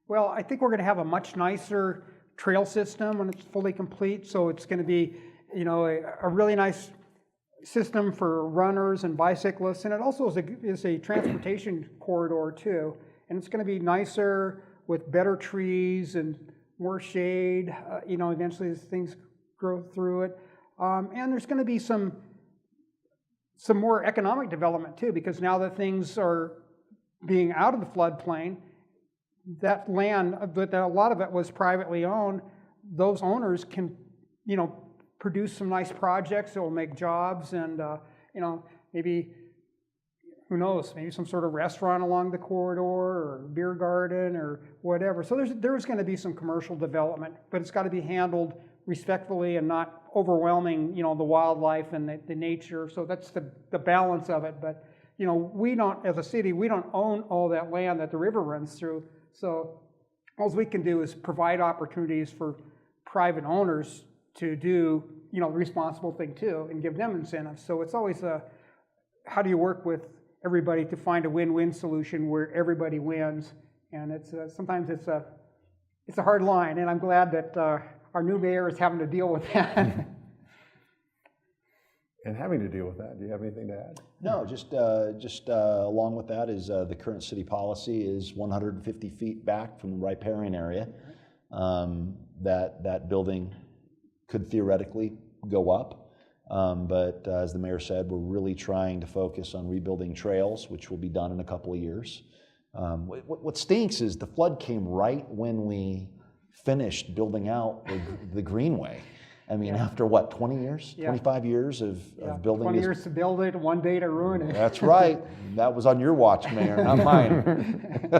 Well, I think we're going to have a much nicer trail system when it's fully complete. So it's going to be, a really nice system for runners and bicyclists, and it also is a transportation corridor too. And it's going to be nicer with better trees and more shade. Eventually as things grow through it, and there's going to be some more economic development too, because now that things are being out of the floodplain, that land, that a lot of it was privately owned, those owners can, produce some nice projects that will make jobs and, maybe, who knows, maybe some sort of restaurant along the corridor or beer garden or whatever. So there's going to be some commercial development, but it's got to be handled respectfully and not overwhelming, the wildlife and the nature. So that's the balance of it. But, we don't, as a city, we don't own all that land that the river runs through. So all we can do is provide opportunities for private owners to do, the responsible thing too, and give them incentives. So it's always how do you work with everybody to find a win-win solution where everybody wins? And it's sometimes it's a hard line, and I'm glad that our new mayor is having to deal with that. And having to deal with that, do you have anything to add? No, just along with that is the current city policy is 150 feet back from the riparian area. That building could theoretically go up, but as the mayor said, we're really trying to focus on rebuilding trails, which will be done in a couple of years. What stinks is the flood came right when we finished building out the greenway. I mean, after what, 20 years, 25 years of building 20 years to build it, one day to ruin it. That's right. That was on your watch, Mayor, not mine.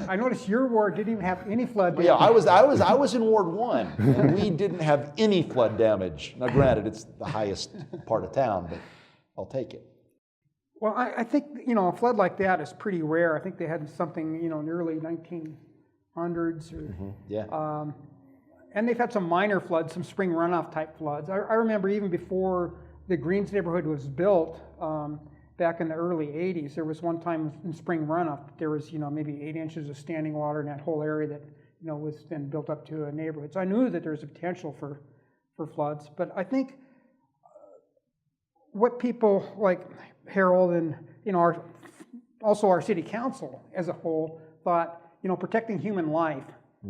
I noticed your ward didn't even have any flood damage. Yeah, I was in Ward 1, and we didn't have any flood damage. Now, granted, it's the highest part of town, but I'll take it. Well, I think, a flood like that is pretty rare. I think they had something, in the early 1900s. Or, and they've had some minor floods, some spring runoff type floods. I remember even before the Greens neighborhood was built, back in the early 80s, there was one time in spring runoff, there was, maybe 8 inches of standing water in that whole area that, was then built up to a neighborhood. So I knew that there was a potential for floods. But I think what people like Harold and, also our city council as a whole thought, protecting human life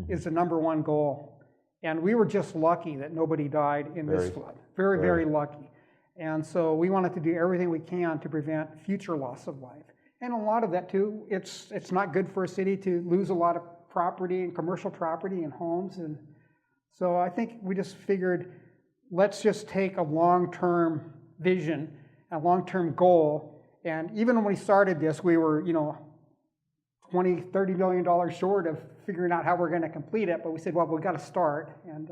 is the number one goal. And we were just lucky that nobody died in this flood. Very, very lucky. And so we wanted to do everything we can to prevent future loss of life. And a lot of that too, it's not good for a city to lose a lot of property and commercial property and homes. And so I think we just figured, let's just take a long-term vision, a long-term goal. And even when we started this, we were, $20, $30 million short of figuring out how we're going to complete it. But we said, well, we've got to start and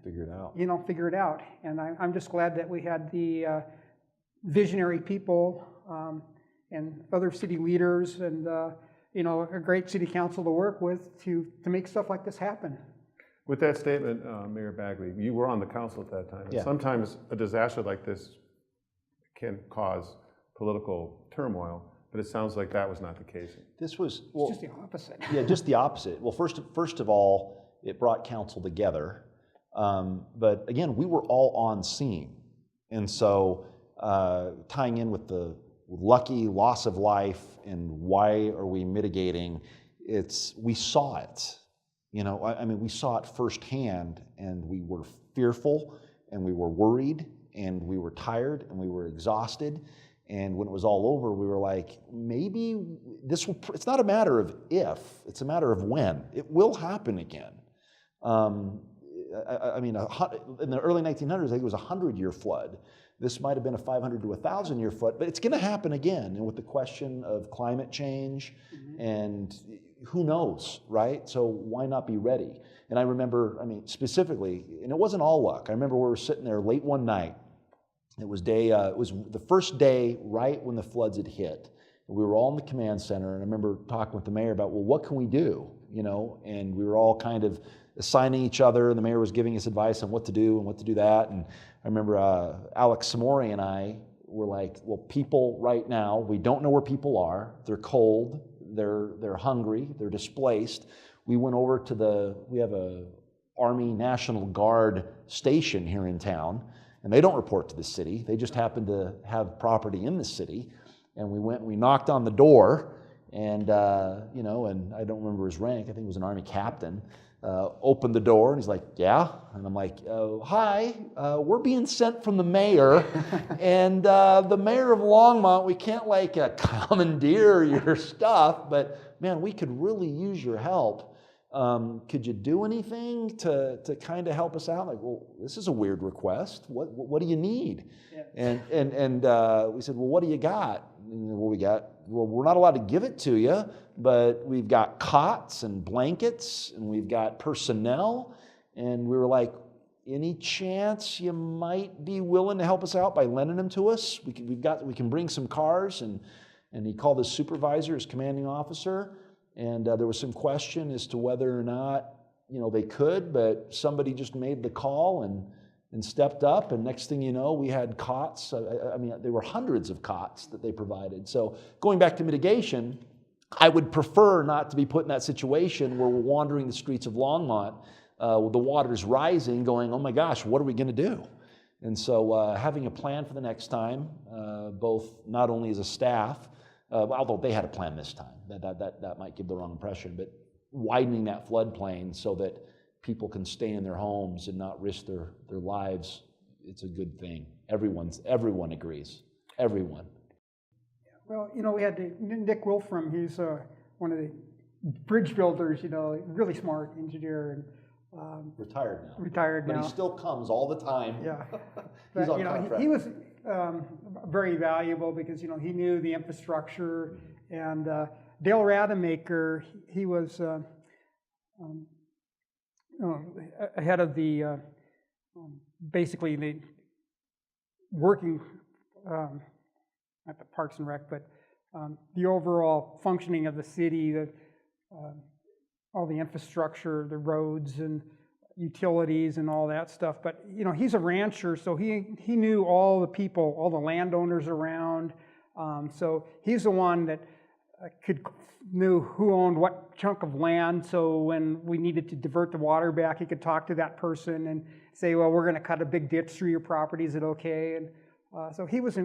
figure it out. Figure it out. And I'm just glad that we had the visionary people and other city leaders and a great city council to work with to make stuff like this happen. With that statement, Mayor Bagley, you were on the council at that time. And sometimes a disaster like this can cause political turmoil. But it sounds like that was not the case. This was just the opposite. Yeah, just the opposite. Well, first of all, it brought council together. But again, we were all on scene, and so tying in with the lucky loss of life and why are we mitigating? We saw it. We saw it firsthand, and we were fearful, and we were worried, and we were tired, and we were exhausted. And when it was all over, we were like, maybe it's not a matter of if, it's a matter of when. It will happen again. In the early 1900s, I think it was a 100-year flood. This might have been a 500 to 1,000-year flood, but it's going to happen again. And with the question of climate change, and who knows, right? So why not be ready? And I remember, specifically, and it wasn't all luck. I remember we were sitting there late one night. It was the first day right when the floods had hit. We were all in the command center, and I remember talking with the mayor about, well, what can we do? And we were all kind of assigning each other, and the mayor was giving us advice on what to do and what to do that. And I remember Alex Samori and I were like, well, people right now, we don't know where people are. They're cold. they're hungry, they're displaced. We went over to we have a Army National Guard station here in town, and they don't report to the city. They just happen to have property in the city. And we knocked on the door, and and I don't remember his rank. I think he was an Army captain. Opened the door, and he's like, "Yeah," and I'm like, "Hi, we're being sent from the mayor, and the mayor of Longmont. We can't commandeer your stuff, but man, we could really use your help. Could you do anything to kind of help us out?" Like, well, this is a weird request. What do you need? Yeah. And we said, well, what do you got? And we're not allowed to give it to you, but we've got cots and blankets, and we've got personnel. And we were like, any chance you might be willing to help us out by lending them to us? We can bring some cars. And he called his supervisor, his commanding officer, and there was some question as to whether or not they could, but somebody just made the call and stepped up, and next thing you know, we had cots. I mean, there were hundreds of cots that they provided. So going back to mitigation, I would prefer not to be put in that situation where we're wandering the streets of Longmont, with the water's rising, going, oh my gosh, what are we going to do? And so having a plan for the next time, both not only as a staff, although they had a plan this time, that might give the wrong impression, but widening that floodplain so that people can stay in their homes and not risk their lives, it's a good thing. Everyone agrees. Everyone. Well, we had Nick Wolfram. He's one of the bridge builders. Really smart engineer, and retired now. But he still comes all the time. Yeah. He's But, on contract. he was very valuable because he knew the infrastructure. And Dale Rademacher, he was ahead of the basically the working at the Parks and Rec, but the overall functioning of the city, all the infrastructure, the roads and utilities and all that stuff. But he's a rancher, so he knew all the people, all the landowners around. So he's the one that knew who owned what chunk of land. So when we needed to divert the water back, he could talk to that person and say, well, we're going to cut a big ditch through your property. Is it okay? And so he was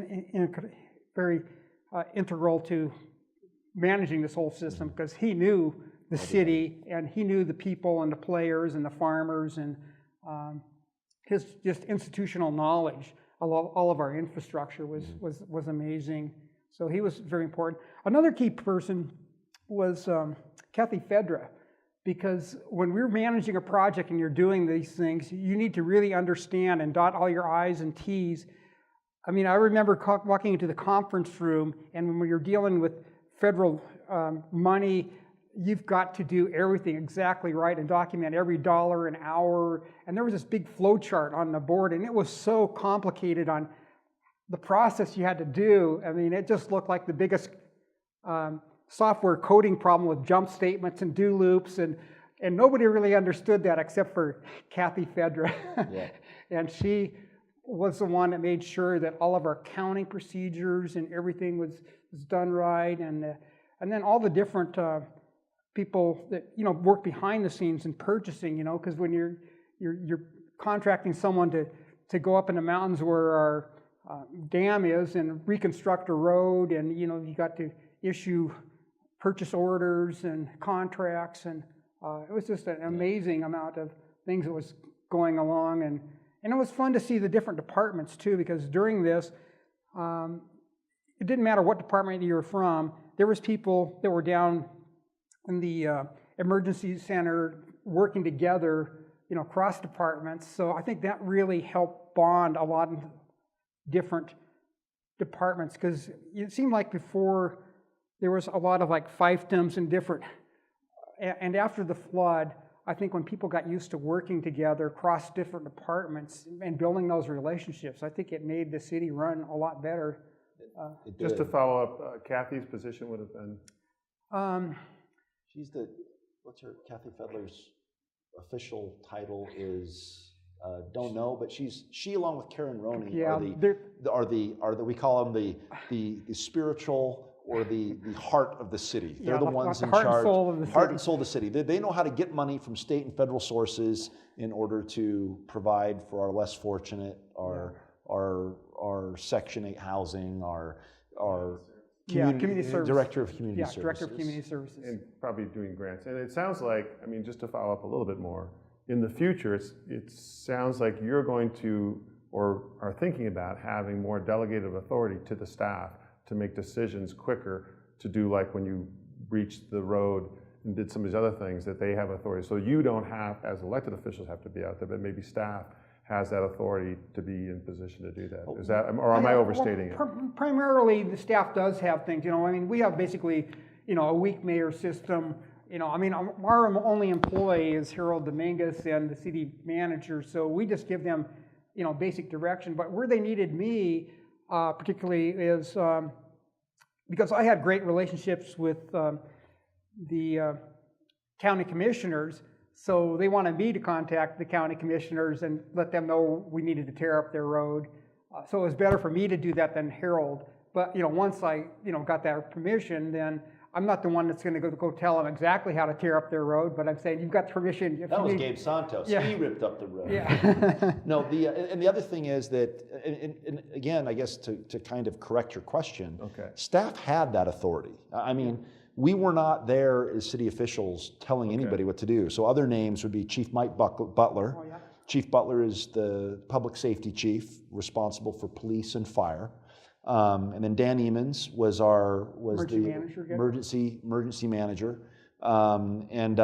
very integral to managing this whole system because he knew the city and he knew the people and the players and the farmers, and his just institutional knowledge of all of our infrastructure was amazing. So he was very important. Another key person was Kathy Fedra, because when we're managing a project and you're doing these things, you need to really understand and dot all your I's and T's. I mean, I remember walking into the conference room, and when you're dealing with federal money, you've got to do everything exactly right and document every dollar an hour. And there was this big flow chart on the board, and it was so complicated on the process you had to do. I mean, it just looked like the biggest software coding problem with jump statements and do loops, and nobody really understood that except for Kathy Fedra. Yeah. And she was the one that made sure that all of our accounting procedures and everything was done right, and then all the different people that work behind the scenes in purchasing, because when you're contracting someone to go up in the mountains where our dam is and reconstruct a road, and you got to issue purchase orders and contracts, and it was just an amazing amount of things that was going along, and it was fun to see the different departments too, because during this, it didn't matter what department you were from. There was people that were down in the emergency center working together, cross departments. So I think that really helped bond a lot of different departments, because it seemed like before there was a lot of fiefdoms and different, and after the flood, I think when people got used to working together across different departments and building those relationships, I think it made the city run a lot better. Just to follow up, Kathy's position would have been? She's Kathy Fedler's official title is, don't know, but she along with Karen Roney we call them the spiritual the heart of the city. They're Yeah, the the ones in heart and charge. soul of the Heart city. and soul of the city. They know how to get money from state and federal sources in order to provide for our less fortunate, our Section 8 housing, our community service. director of community services. Director of community services. And probably doing grants. And it sounds like, I mean, just to follow up a little bit more, in the future, it sounds like you're going to, or are thinking about having more delegated authority to the staff to make decisions quicker, to do like when you reached the road and did some of these other things, that they have authority. So you don't have, as elected officials, have to be out there, but maybe staff has that authority to be in position to do that. Is that, or am I overstating it? Primarily, the staff does have things, you know, I mean, we have basically, you know, a weak mayor system. You know, I mean, our only employee is Harold Dominguez and the city manager, so we just give them, you know, basic direction. But where they needed me, particularly, is because I had great relationships with the county commissioners, so they wanted me to contact the county commissioners and let them know we needed to tear up their road. So it was better for me to do that than Harold. But, you know, once I, you know, got that permission, then I'm not the one that's going to go tell them exactly how to tear up their road, but I'm saying, you've got permission. That was Gabe Santos. Yeah. He ripped up the road. Yeah. No, and the other thing is that, and again, I guess to kind of correct your question, Okay. staff had that authority. I mean, we were not there as city officials telling anybody what to do. So other names would be Chief Mike Butler. Oh, yeah. Chief Butler is the public safety chief responsible for police and fire. And then Dan Emons was emergency manager. And then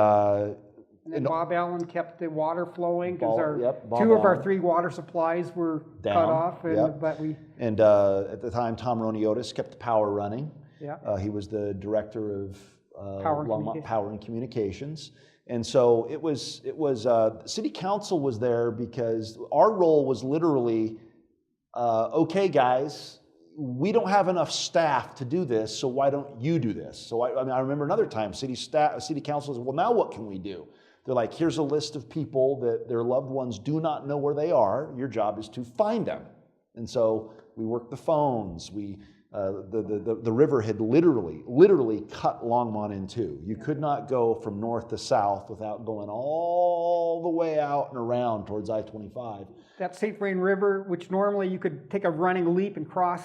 Bob Allen kept the water flowing because Bob two of our Allen. 3 water supplies were Down, cut off. And, yep. but we, And at the time, Tom Roniotis kept the power running. yeah. He was the director of Power and Longmont Power and Communications. And so it was city council was there because our role was literally, okay, guys, we don't have enough staff to do this, so why don't you do this? So I remember another time, city council said, well, now what can we do? They're like, here's a list of people that their loved ones do not know where they are. Your job is to find them. And so we worked the phones. The river had literally cut Longmont in two. You could not go from north to south without going all the way out and around towards I-25. That St. Vrain River, which normally you could take a running leap and cross,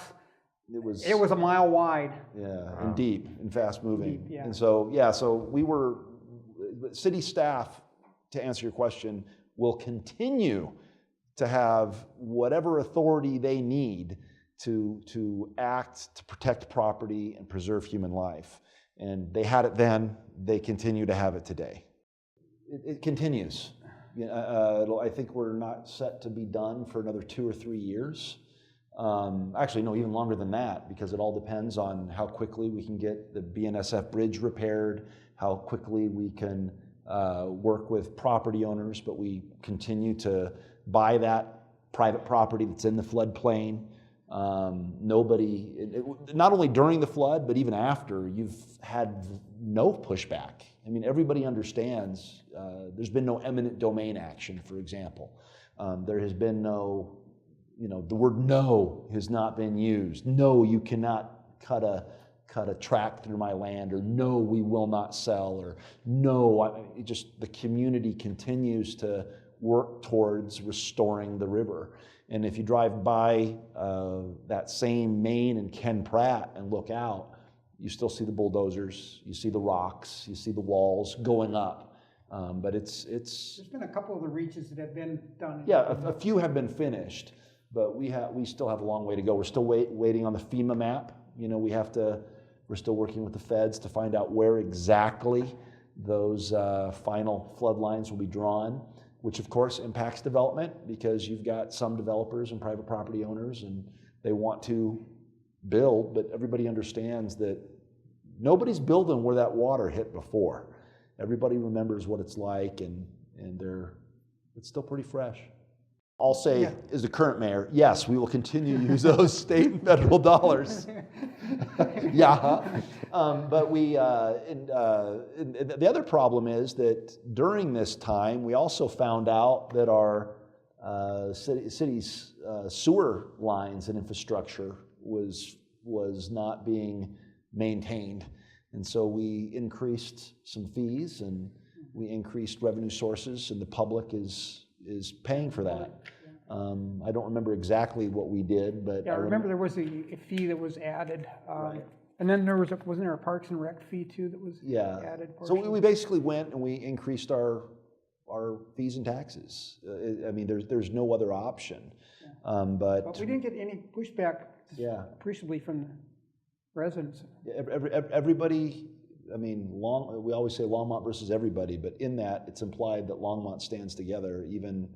it was a mile wide. Yeah, and deep and fast moving. Deep, yeah. And so we were, city staff, to answer your question, will continue to have whatever authority they need to act, to protect property and preserve human life. And they had it then, they continue to have it today. It continues. I think we're not set to be done for another 2 or 3 years. Actually, no, even longer than that, because it all depends on how quickly we can get the BNSF bridge repaired, how quickly we can work with property owners, but we continue to buy that private property that's in the floodplain. Not only during the flood, but even after, you've had no pushback. I mean, everybody understands there's been no eminent domain action, for example. There has been no, the word no has not been used. No, you cannot cut a track through my land, or no, we will not sell, or no, the community continues to work towards restoring the river. And if you drive by that same Main and Ken Pratt and look out, you still see the bulldozers, you see the rocks, you see the walls going up. But it's. There's been a couple of the reaches that have been done. Yeah, a few have been finished, but we still have a long way to go. We're still waiting on the FEMA map. We're still working with the feds to find out where exactly those final flood lines will be drawn, which of course impacts development, because you've got some developers and private property owners and they want to build, but everybody understands that nobody's building where that water hit before. Everybody remembers what it's like, and it's still pretty fresh. I'll say, as the current mayor, yes, we will continue to use those state and federal dollars. But the other problem is that during this time, we also found out that our city's sewer lines and infrastructure was not being maintained. And so we increased some fees and we increased revenue sources, and the public is paying for that. I don't remember exactly what we did, but Yeah, I remember there was a fee that was added. Right. And then wasn't there a Parks and Rec fee too that was added? So we basically went and we increased our fees and taxes. I mean, there's no other option. But we didn't get any pushback appreciably from the residents. Everybody, I mean, we always say Longmont versus everybody, but in that it's implied that Longmont stands together, even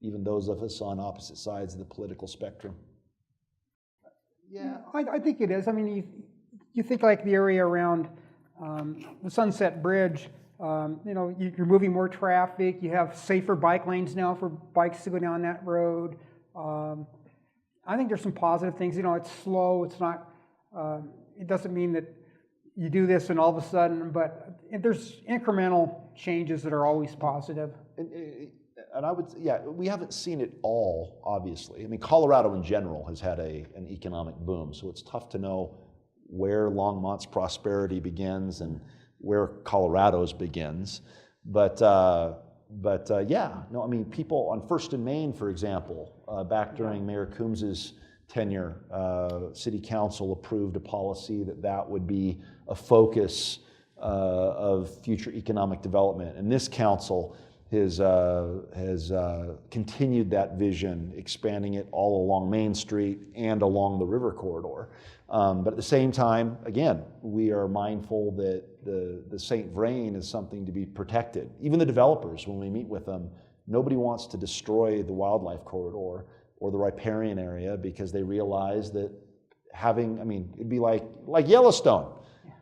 those of us on opposite sides of the political spectrum. Yeah, I think it is. I mean, you think like the area around the Sunset Bridge, you know, you're moving more traffic, you have safer bike lanes now for bikes to go down that road. I think there's some positive things. You know, it's slow, it's not, it doesn't mean that you do this and all of a sudden, but there's incremental changes that are always positive. And I would, we haven't seen it all, obviously. I mean, Colorado in general has had an economic boom, so it's tough to know where Longmont's prosperity begins and where Colorado's begins. But I mean, people on First and Main, for example, back during Mayor Coombs's tenure, City Council approved a policy that would be a focus of future economic development. And this council has continued that vision, expanding it all along Main Street and along the river corridor. But at the same time, again, we are mindful that the St. Vrain is something to be protected. Even the developers, when we meet with them, nobody wants to destroy the wildlife corridor or the riparian area because they realize that it'd be like Yellowstone.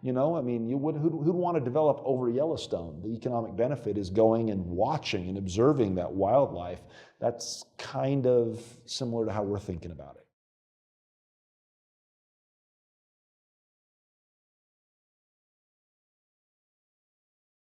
You know, I mean, who'd want to develop over Yellowstone? The economic benefit is going and watching and observing that wildlife. That's kind of similar to how we're thinking about it.